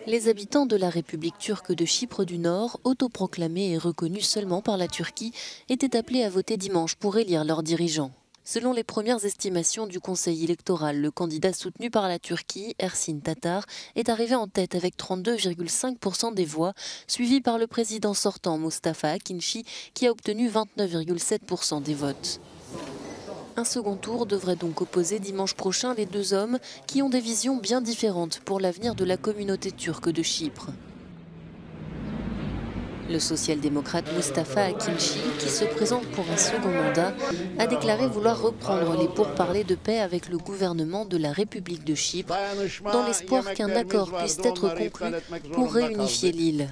Les habitants de la République turque de Chypre du Nord, autoproclamés et reconnus seulement par la Turquie, étaient appelés à voter dimanche pour élire leurs dirigeants. Selon les premières estimations du Conseil électoral, le candidat soutenu par la Turquie, Ersin Tatar, est arrivé en tête avec 32,5% des voix, suivi par le président sortant Mustafa Akinci qui a obtenu 29,7% des votes. Un second tour devrait donc opposer dimanche prochain les deux hommes qui ont des visions bien différentes pour l'avenir de la communauté turque de Chypre. Le social-démocrate Mustafa Akinci, qui se présente pour un second mandat, a déclaré vouloir reprendre les pourparlers de paix avec le gouvernement de la République de Chypre, dans l'espoir qu'un accord puisse être conclu pour réunifier l'île.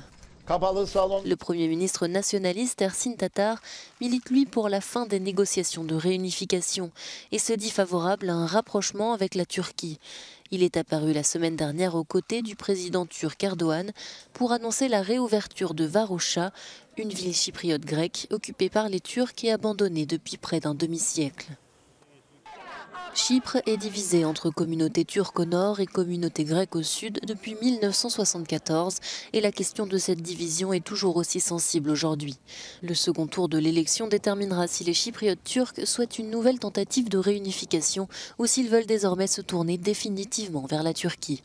Le Premier ministre nationaliste Ersin Tatar milite lui pour la fin des négociations de réunification et se dit favorable à un rapprochement avec la Turquie. Il est apparu la semaine dernière aux côtés du président turc Erdogan pour annoncer la réouverture de Varosha, une ville chypriote grecque occupée par les Turcs et abandonnée depuis près d'un demi-siècle. Chypre est divisée entre communauté turque au nord et communauté grecque au sud depuis 1974 et la question de cette division est toujours aussi sensible aujourd'hui. Le second tour de l'élection déterminera si les Chypriotes turcs souhaitent une nouvelle tentative de réunification ou s'ils veulent désormais se tourner définitivement vers la Turquie.